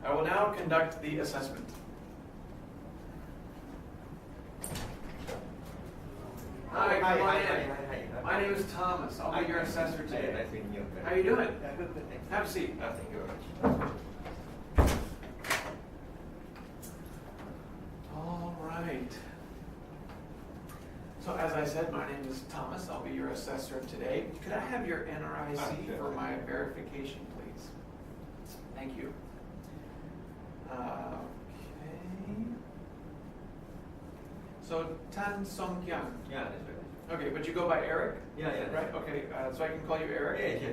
I will now conduct the assessment. Hi, come on in. Hi. My name is Thomas. I'll be your assessor today. Nice meeting you. How you doing? Yeah, good, thanks. Have a seat. Thank you very much. All right. So as I said, my name is Thomas. I'll be your assessor today. Could I have your NRIC Sure. for my verification, please? Thank you. Okay. So Tan Song Kyang. Yeah, that's right. Okay, but you go by Eric? Yeah. Right, okay, so I can call you Eric? Yeah,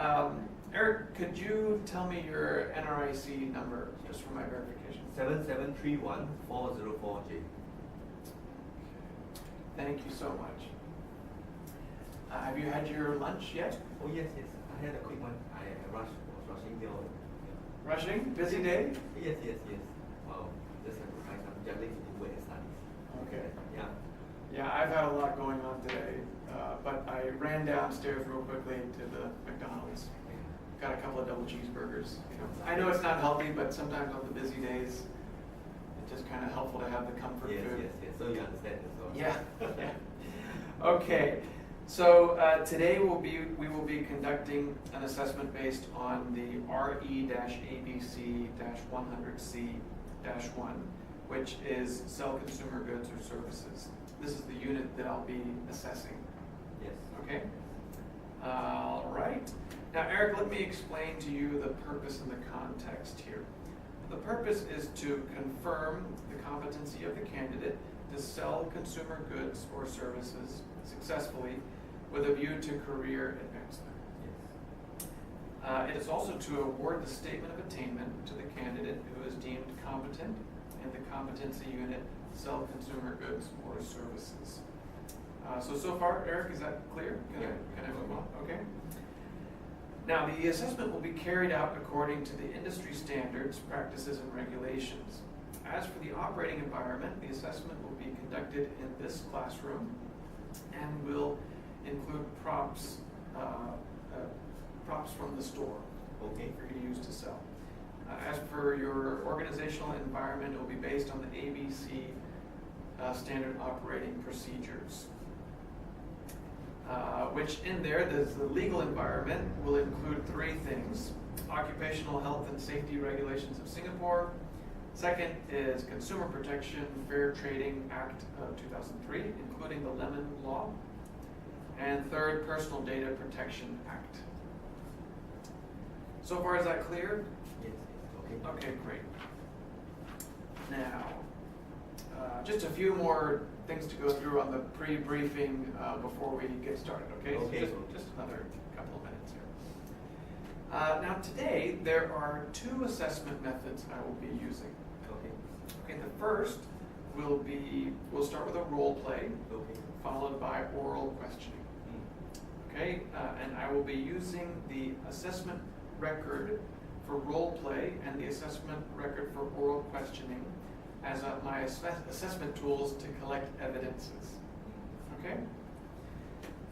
sure. Eric, could you tell me your NRIC number just for my verification? 7731404J. Thank you so much. Have you had your lunch yet? Oh yes. I had a quick one. I was rushing here. Rushing? Busy day? Yes. Wow. Just have to find some juggling to do work and studies. Okay. Yeah. Yeah, I've had a lot going on today, but I ran downstairs real quickly to the McDonald's. Got a couple of double cheeseburgers. I know it's not healthy, but sometimes on the busy days, it's just kind of helpful to have the comfort food. Yes. So you understand as well. Yeah. Okay. So today we will be conducting an assessment based on the RE-ABC-100C-1, which is sell consumer goods or services. This is the unit that I'll be assessing. Yes. Okay? All right. Now, Eric, let me explain to you the purpose and the context here. The purpose is to confirm the competency of the candidate to sell consumer goods or services successfully with a view to career advancement. Yes. It is also to award the statement of attainment to the candidate who is deemed competent in the competency unit to sell consumer goods or services. So far, Eric, is that clear? Can I move on? Okay. Now, the assessment will be carried out according to the industry standards, practices, and regulations. As for the operating environment, the assessment will be conducted in this classroom and will include props from the store, Okay. for you to use to sell. As for your organizational environment, it will be based on the ABC standard operating procedures. Which in there, the legal environment will include three things: occupational health and safety regulations of Singapore. Second is Consumer Protection Fair Trading Act of 2003, including the Lemon Law. And third, Personal Data Protection Act. So far, is that clear? Yes. Okay. Okay, great. Now, just a few more things to go through on the pre-briefing before we get started, okay? Okay. So just another couple of minutes here. Now today, there are two assessment methods I will be using. Okay. Okay, the first we'll start with a role play, Okay. followed by oral questioning. Okay, and I will be using the assessment record for role play and the assessment record for oral questioning as my assessment tools to collect evidences. Okay?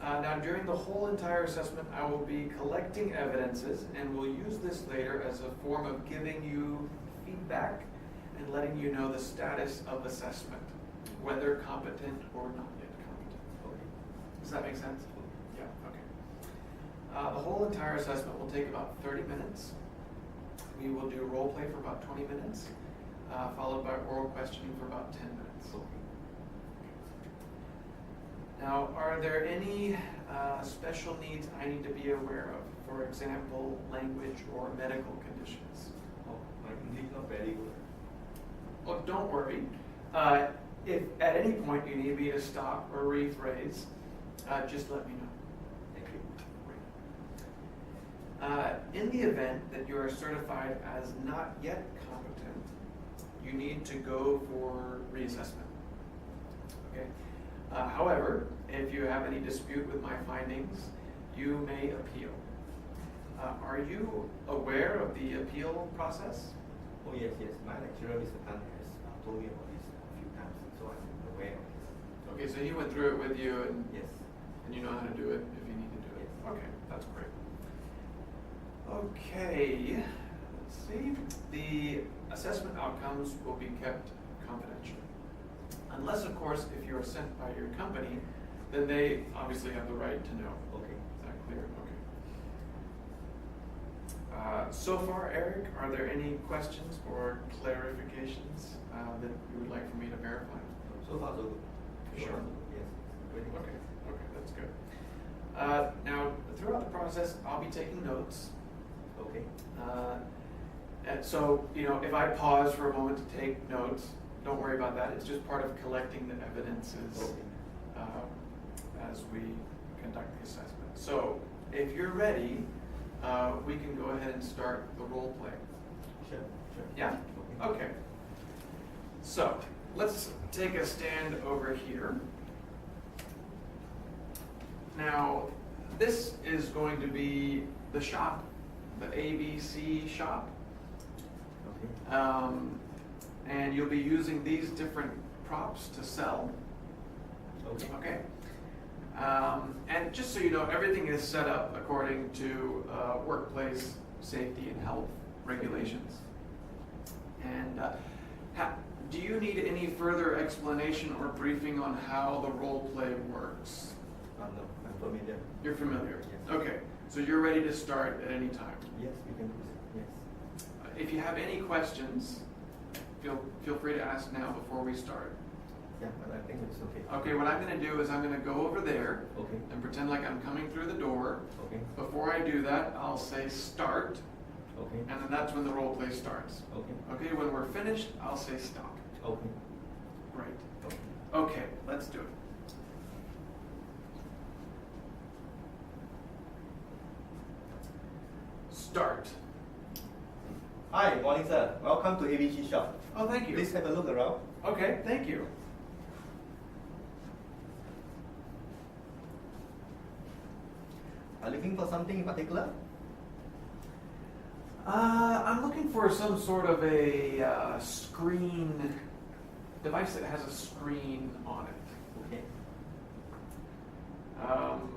Now, during the whole entire assessment, I will be collecting evidences, and we'll use this later as a form of giving you feedback and letting you know the status of assessment, whether competent or not yet competent. Okay. Does that make sense? Yeah, okay. The whole entire assessment will take about 30 minutes. We will do role play for about 20 minutes, followed by oral questioning for about 10 minutes. Okay. Now, are there any special needs I need to be aware of? For example, language or medical conditions? Oh, my English not very good. Oh, don't worry. If at any point you need me to stop or rephrase, just let me know. Thank you. In the event that you are certified as not yet competent, you need to go for reassessment. Okay. However, if you have any dispute with my findings, you may appeal. Are you aware of the appeal process? Oh yes. My lecturer, Mr. Tan, has told me about this a few times, so I'm aware of this. Okay, so he went through it with you, and Yes. you know how to do it if you need to do it. Yes. Okay, that's great. Okay, let's see. The outcomes will be kept confidential. Unless, of course, if you are sent by your company, then they obviously have the right to know. Okay. Is that clear? Okay. So far, Eric, are there any questions or clarifications that you would like for me to verify? So far, so good. Sure. Yes. Very good. Okay, okay, that's good. Now, throughout the process, I'll be taking notes. Okay. And so, if I pause for a moment to take notes, don't worry about that. It's just part of collecting the evidences as we conduct the assessment. So, if you're ready, we can go ahead and start the role play. Sure. Yeah? Okay. So, let's take a stand over here. Now, this is going to be the shop, the ABC shop. Okay. And you'll be using these different props to sell. Okay. Okay? And just so you know, everything is set up according to workplace safety and health regulations. And do you need any further explanation or briefing on how the role play works? No, I'm familiar. You're familiar? Yes. Okay, so you're ready to start at any time. Yes, we can do it. Yes. If you have any questions, feel free to ask now before we start. Yeah, but I think it's okay. Okay, what I'm going to do is I'm going to go over there Okay. and pretend like I'm coming through the door. Okay. Before I do that, I'll say start, Okay. and then that's when the role play starts. Okay. Okay, when we're finished, I'll say stop. Okay. Great. Okay. Okay, let's do it. Start. Hi, morning sir. Welcome to ABC shop. Oh, thank you. Please have a look around. Okay, thank you. Are you looking for something in particular? I'm looking for some sort of a screen device that has a screen on it. Okay. Um,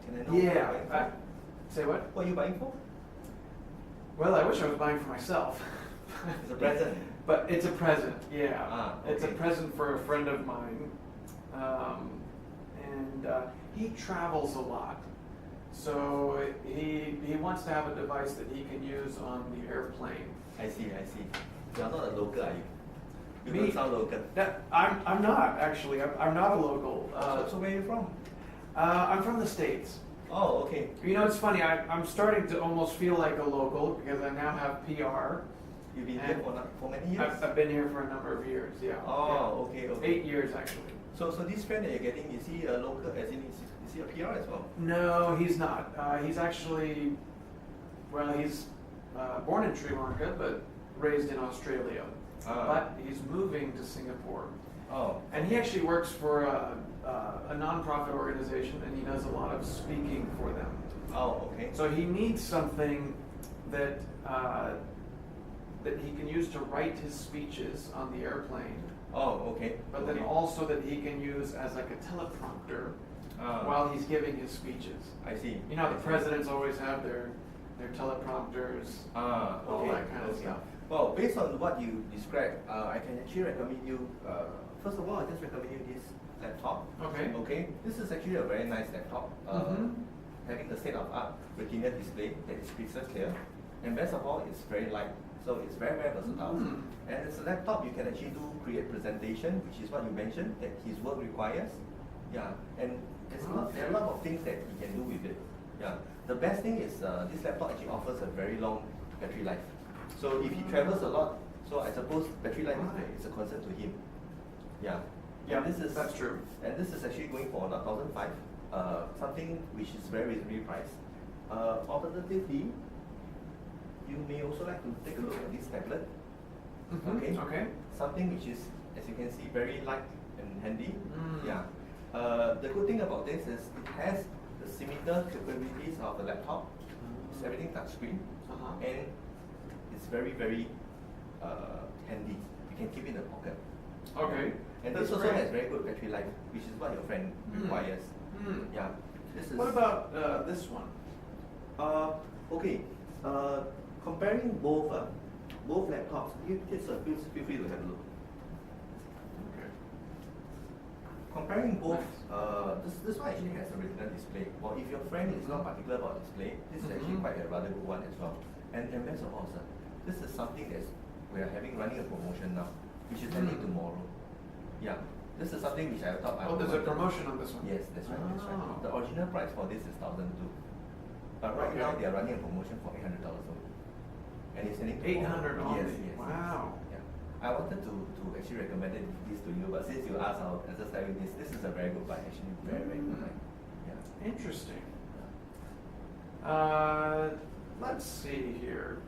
Can I know what you're yeah. buying for? Say what? What are you buying for? Well, I wish I was buying for myself. It's a present. But it's a present, yeah. Ah, It's a okay. present for a friend of mine. And he travels a lot. So he wants to have a device that he can use on the airplane. I see. You are not a local, are you? You Me? don't sound local. I'm not, actually. I'm not a local. So where are you from? I'm from the States. Oh, okay. It's funny. I'm starting to almost feel like a local because I now have PR. You've been here for many years? I've been here for a number of years, yeah. Oh, yeah. okay. 8 years, actually. So this friend that you're getting, is he a local, as in, is he a PR as well? No, he's not. He's actually, he's born in Sri Lanka, but raised in Australia. But he's moving to Singapore. Oh. And he actually works for a non-profit organization, and he does a lot of speaking for them. Oh, okay. So he needs something that that he can use to write his speeches on the airplane, Oh, okay. but then Okay. also that he can use as like a teleprompter Ah. while he's giving his speeches. I see. You know, the presidents always have their teleprompters, Ah, all okay. that kind of Okay. stuff. Well, based on what you described, I can actually recommend you, first of all, I just recommend you this laptop. Okay. Okay. This is actually a very nice laptop. Having the state-of-art retina display that is crystal clear. And best of all, it's very light. So it's very, very versatile. Mm. And it's a laptop you can actually create presentation, which is what you mentioned, that his work requires. Yeah. And there are a lot of things that he can do with it. Yeah. The best thing is this laptop actually offers a very long battery life. So if he travels a lot, so I suppose battery life is a concern to him. Yeah. Yeah, And that's true. And this is actually going for 1,500, something which is very reasonably priced. Alternatively, you may also like to take a look at this tablet. Okay. Okay. Something which is, as you can see, very light and handy. Mm. Yeah. The good thing about this is it has the similar capabilities of the laptop. It's everything touchscreen, and it's very, very handy. You can keep it in the pocket. Okay. And That's this also great. has very good battery life, which is what your friend requires. Mm. Yeah. This is. What about this one? Okay. Comparing both, both laptops, feel free to have a look. Okay. Comparing both, Nice. this one actually has a retina display. Well, if your friend is not particular about display, this is actually quite a rather good one as well. And best of all, sir, this is something that we are running a promotion now, which is ending tomorrow. Yeah, this is something which I thought I Oh, there's a wanted. promotion on this one? Yes, that's right, that's right. Oh. The original price for this is 1,200. But right Okay. now they are running a promotion for $800 only. And it's ending tomorrow. 800 only? Yes, yes. Wow. Yeah. I wanted to actually recommend this to you, but since you asked, I'll just tell you this is a very good buy, actually. Very, very good buy. Yeah. Interesting. Let's see here.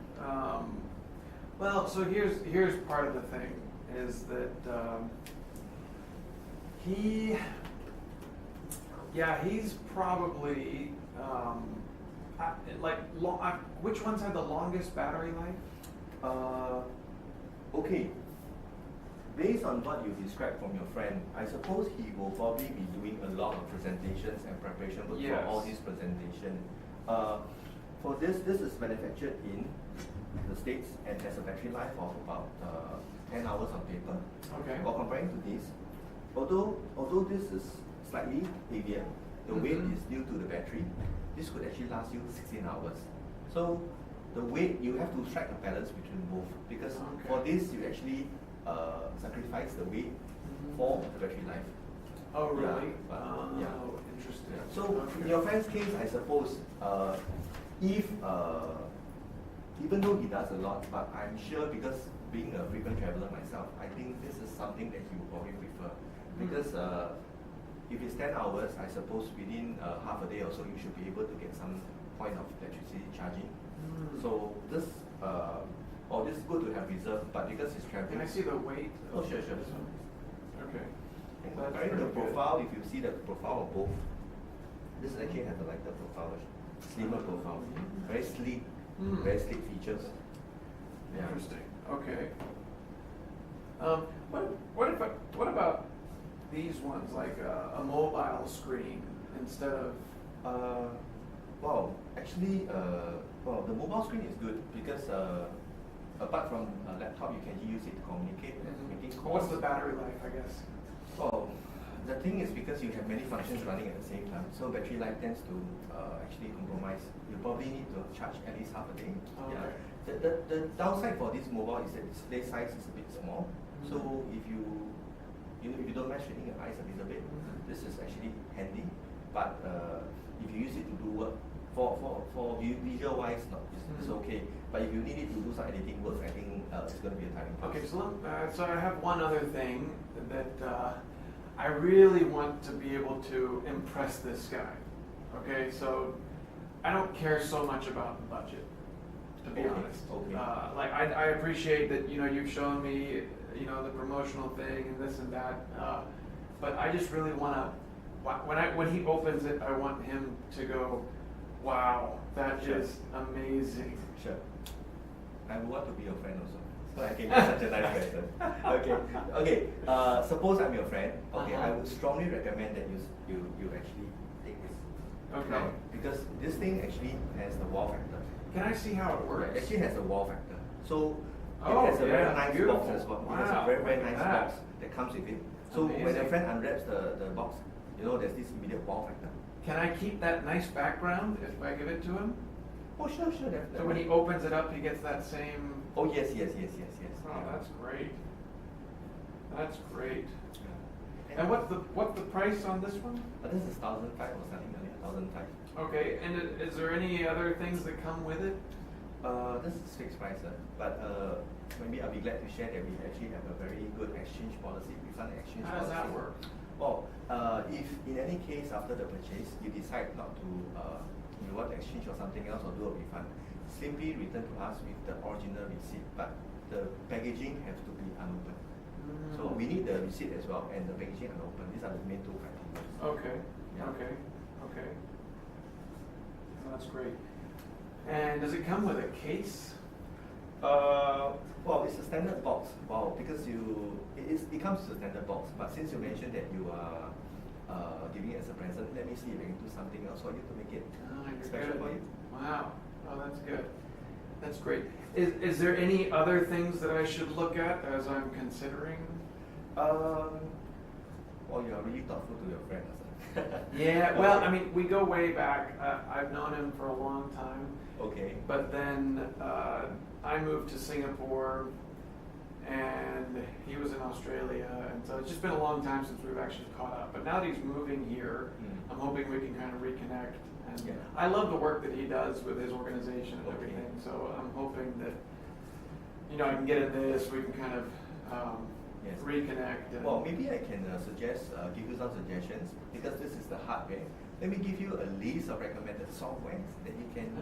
Well, so here's part of the thing is that he's probably which ones have the longest battery life? Okay. Based on what you described from your friend, I suppose he will probably be doing a lot of presentations and preparation work Yes. for all these presentations. For this is manufactured in the States and has a battery life of about 10 hours on paper. Okay. While comparing to this, although this is slightly heavier, the weight is due to the battery. This could actually last you 16 hours. So the weight, you have to strike a balance between both, because Okay. for this you actually sacrifice the weight for the battery life. Oh, really? Yeah, but, Oh, yeah. interesting. So Okay. in your friend's case, I suppose, if even though he does a lot, but I'm sure because being a frequent traveler myself, I think this is something that he will probably prefer. Because if it's 10 hours, I suppose within half a day or so, you should be able to get some point of electricity charging. So this is good to have reserve, but because it's traveling. Can I see the weight? Oh, sure, sure. This one? Okay. And That's comparing the pretty good. profile, if you see the profile of both, this actually has a lighter profile, slimmer profile, very sleek, very sleek features. Yeah. Interesting. Okay. What about these ones, like a mobile screen instead of? Well, actually, the mobile screen is good because apart from a laptop, you can use it to communicate and making calls. What's the battery life, I guess? Well, the thing is because you have many functions running at the same time, so battery life tends to actually compromise. You probably need to charge at least half a day. Okay. Yeah. The downside for this mobile is that display size is a bit small. So if you don't mind straining your eyes a little bit, this is actually handy. But if you use it to do work, for visual wise, it's okay. But if you need it to do some editing work, I think it's going to be a tiring process. Okay, so I have one other thing that I really want to be able to impress this guy. Okay, so I don't care so much about the budget, to be Okay, honest. okay. I appreciate that you've shown me the promotional thing and this and that, but I just really want to. When he opens it, I want him to go, "Wow, that Sure. is amazing." Sure. I would want to be your friend also. So I can be such a nice person. Okay. Suppose I'm your friend. Okay, I would strongly recommend that you actually take this. Okay. Now, because this thing actually has the wow factor. Can I see how it works? It actually has a wow factor. So Oh, it has a yeah, very nice beautiful. box as well. It has Wow, a very, very look at nice that. box that comes with it. So when Amazing. a friend unwraps the box, there's this immediate wow factor. Can I keep that nice background if I give it to him? Oh, sure, definitely. So when he opens it up, he gets that same. Oh, yes. Oh, Yeah. that's great. That's great. Yeah. And what's the price on this one? This is 1,500 or something earlier, 1,500. Okay, and is there any other things that come with it? This is fixed price, but maybe I'll be glad to share that we actually have a very good exchange policy, refund exchange How does policy. that work? Well, if in any case after the purchase you decide not to, you want to exchange or something else or do a refund, simply return to us with the original receipt, but the packaging has to be unopened. So we need the receipt as well and the packaging unopened. These are the main two criteria. Okay. Yeah. Okay. That's great. And does it come with a case? Well, it's a standard box. Wow, because it comes with a standard box. But since you mentioned that you are giving it as a present, let me see if I can do something else for you to make it Oh, you're special good. for you. Wow. Oh, that's good. That's great. Is there any other things that I should look at as I'm considering? Well, you are really thoughtful to your friend, Hassan. Yeah, well, I mean, we go way back. I've known him for a long time. Okay. But then I moved to Singapore, and he was in Australia, and so it's just been a long time since we've actually caught up. But now that he's moving here, I'm hoping we can kind of reconnect. And Yeah. I love the work that he does with his organization and Okay. everything. So I'm hoping that I can get in this. We can kind of Yes. reconnect. And Well, maybe I can give you some suggestions, because this is the hardware. Let me give you a list of recommended softwares that you can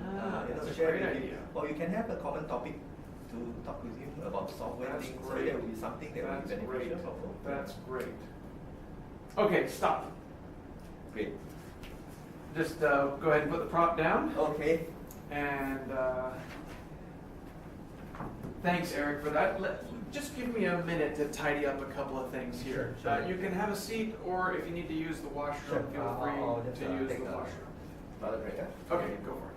that's a share great with him. idea. Or you can have a common topic to talk with him about software That's things. great. So that will be something that will be That's great. beneficial for both. That's great. Okay, stop. Great. Just go ahead and put the prop down. Okay. And thanks, Eric, for that. Just give me a minute to tidy up a couple of things here. Sure. You can have a seat, or if you need to use the washroom, Sure. feel I'll free just, to use take the the washroom. toilet break, Okay, go for it.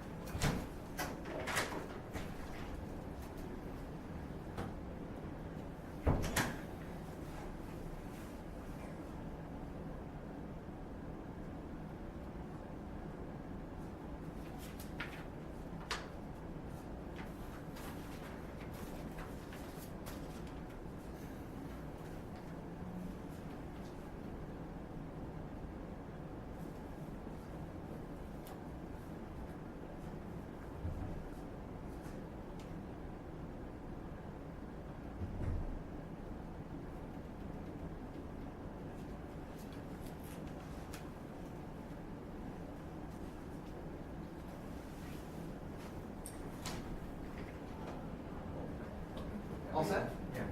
All set? Yeah.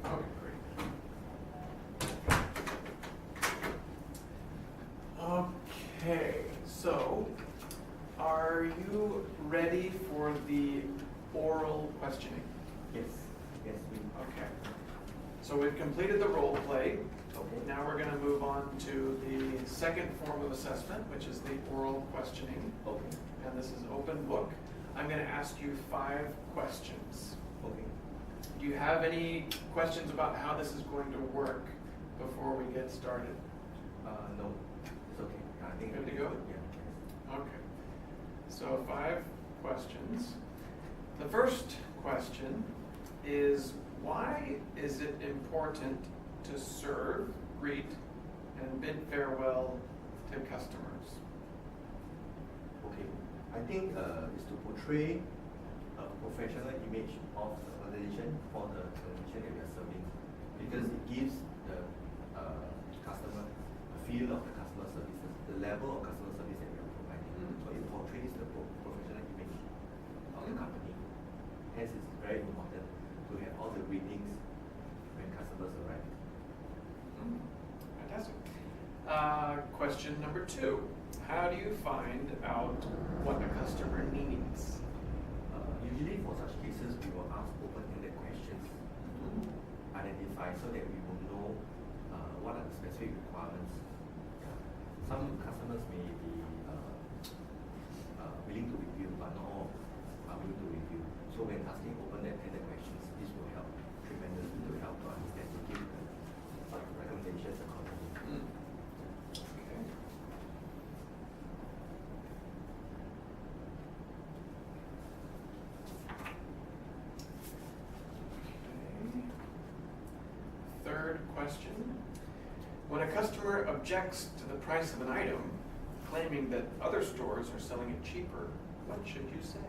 Okay, great. Okay, so are you ready for the oral questioning? Yes. Yes, we. Okay. So we've completed the role play. Okay. Now we're going to move on to the second form of assessment, which is the oral questioning. Okay. And this is open book. I'm going to ask you 5 questions. Okay. Do you have any questions about how this is going to work before we get started? No, it's okay. I think Good to go? Yeah. Okay. So 5 questions. The first question is, why is it important to serve, greet, and bid farewell to customers? Okay. I think it's to portray a professional image of the organization for the organization that we are serving, because it gives the customer a feel of the customer services, the level of customer service that we are providing. So it portrays the professional image of the company. Hence, it's very important to have all the greetings when customers arrive. Fantastic. Question number 2. How do you find out what a customer needs? Usually for such cases, we will ask open-ended questions to identify, so that we will know what are the specific requirements. Yeah. Some customers may be willing to review, but not all are willing to review. So when asking open-ended questions, this will help tremendously to help to understand, to give recommendations accordingly. Okay. Third question. When a customer objects to the price of an item, claiming that other stores are selling it cheaper, what should you say?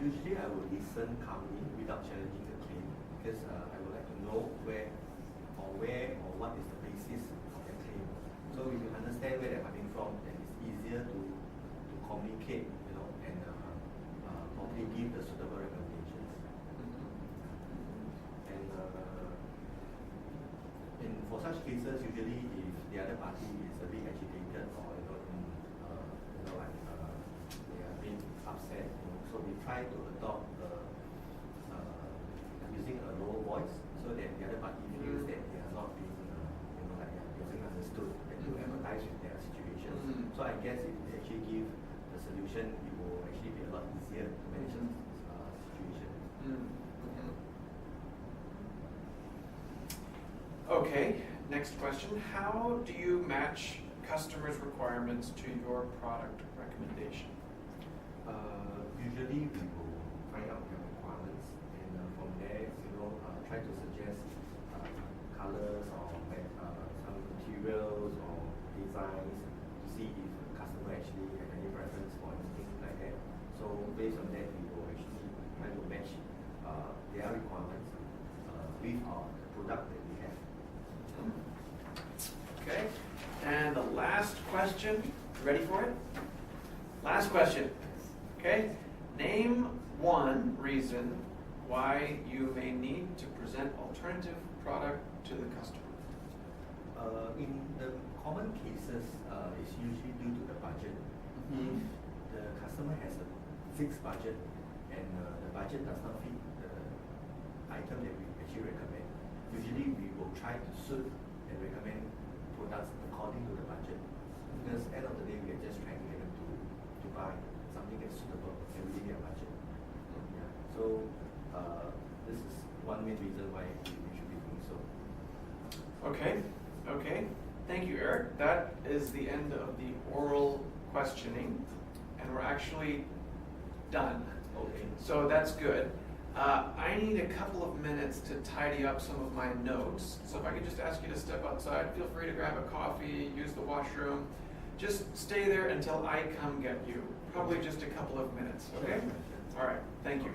Usually I will listen calmly without challenging the claim, because I would like to know where or what is the basis of their claim. So if you understand where they're coming from, then it's easier to communicate, and probably give the suitable recommendations. And for such cases, usually if the other party is a bit agitated, or they are a bit upset, so we try to adopt using a low voice, so that the other party feels that they are not being they are being understood, and to empathize with their situation. So I guess if they actually give the solution, it will actually be a lot easier to manage the Okay, next question. How do you match customers' requirements to your product recommendation? Usually we will find out their requirements, and from there, try to suggest colors or some materials or designs to see if the customer actually have any preference for anything like that. So based on that, we will actually try to match their requirements with our product that we have. Okay, and the last question, ready for it? Last question, okay? Name one reason why you may need to present alternative product to the customer. In the common cases, it's usually due to the budget. Mhm. If the customer has a fixed budget and the budget does not fit the item that we actually recommend, usually we will try to suit and recommend products according to the budget. Because end of the day, we are just trying to get them to buy something that's suitable and within their budget. Yeah. So this is one main reason why we should be doing so. Okay, okay. Thank you, Eric. That is the end of the oral questioning, and we're actually done. Okay. So that's good. I need a couple of minutes to tidy up some of my notes. So if I could just ask you to step outside, feel free to grab a coffee, use the washroom. Just stay there until I come get you. Probably just a couple of minutes, okay? All right, thank you.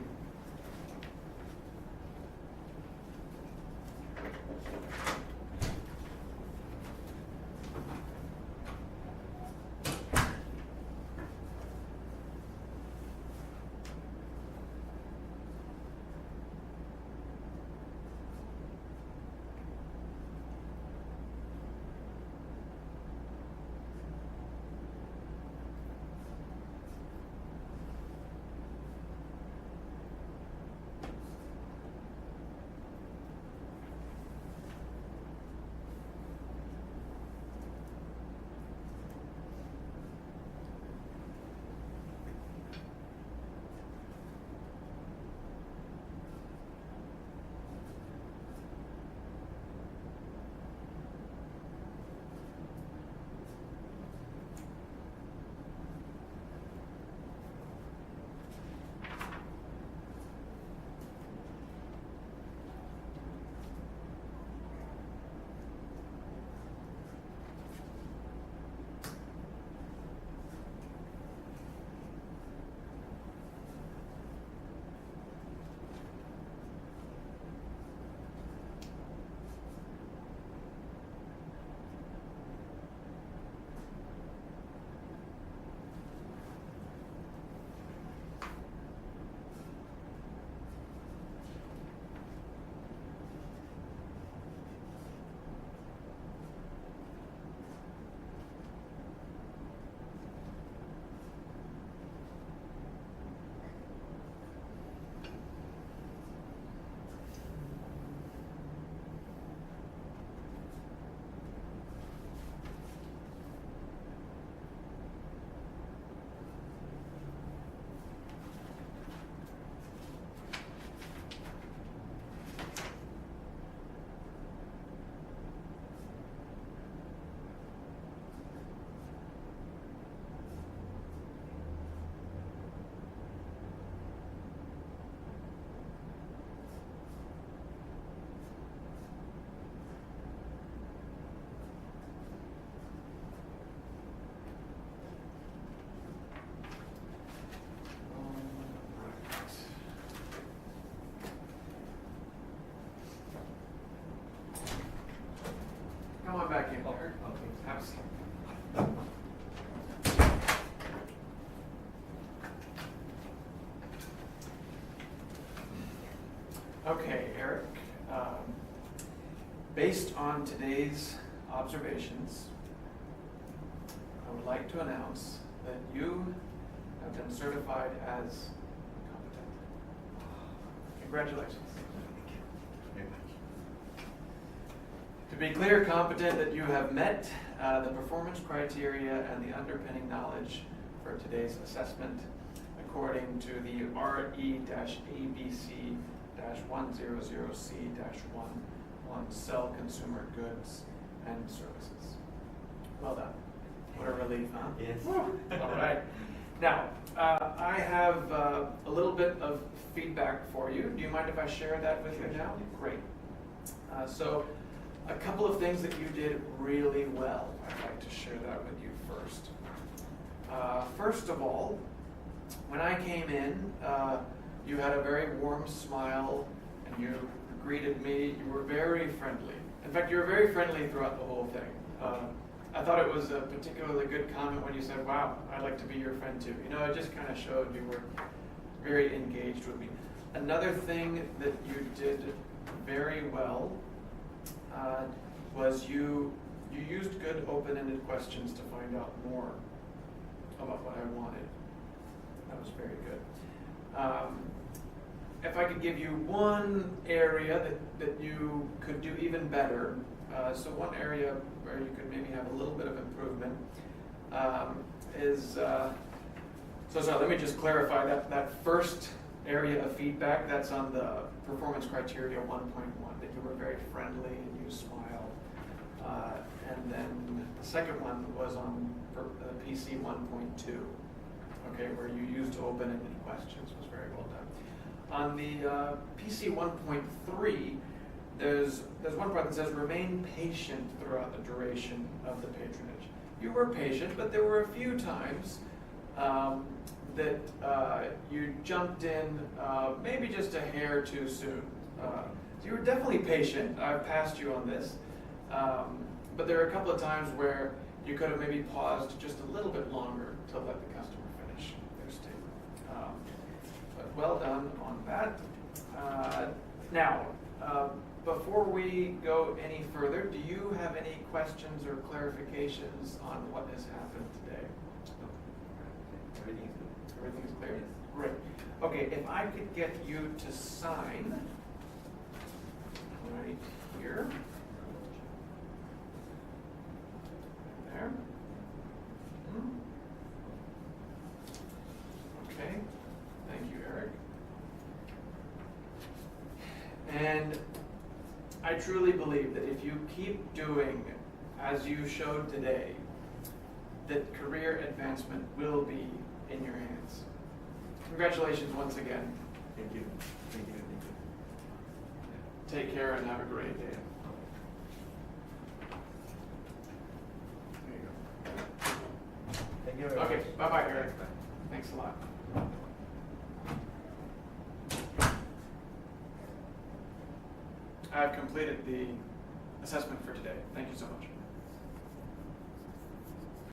Come on back in here. Okay. Have a seat. Okay, Eric. Based on today's observations, I would like to announce that you have been certified as competent. Congratulations. Very much. To be clear, competent that you have met the performance criteria and the underpinning knowledge for today's assessment according to the RE-ABC-100C-11 sell consumer goods and services. Well done. What a relief, huh? Yes. Woo. All right. Now, I have a little bit of feedback for you. Do you mind if I share that with you now? Great. So, a couple of things that you did really well. I'd like to share that with you first. First of all, when I came in, you had a very warm smile and you greeted me. You were very friendly. In fact, you were very friendly throughout the whole thing. I thought it was a particularly good comment when you said, "Wow, I'd like to be your friend too." You know, it just kind of showed you were very engaged with me. Another thing that you did very well was you used good open-ended questions to find out more about what I wanted. That was very good. If I could give you one area that you could do even better, so one area where you could maybe have a little bit of improvement is, so let me just clarify that first area of feedback, that's on the performance criteria 1.1, that you were very friendly and you smiled. And then the second one was on PC 1.2, okay, where you used open-ended questions. Was very well done. On the PC 1.3, there's one part that says remain patient throughout the duration of the patronage. You were patient, but there were a few times that you jumped in maybe just a hair too soon. So you were definitely patient. I've passed you on this. But there are a couple of times where you could have maybe paused just a little bit longer to let the customer finish their statement. But well done on that. Now, before we go any further, do you have any questions or clarifications on what has happened today? Everything is good. Everything is clear? Yes. Great. Okay, if I could get you to sign right here. There. Okay, thank you, Eric. And I truly believe that if you keep doing as you showed today, that career advancement will be in your hands. Congratulations once again. Thank you. Thank you. Thank you. Take care and have a great day. There you Thank you very go. much. Okay, bye-bye, Eric. Bye. Thanks a lot. I've completed the assessment for today. Thank you so much.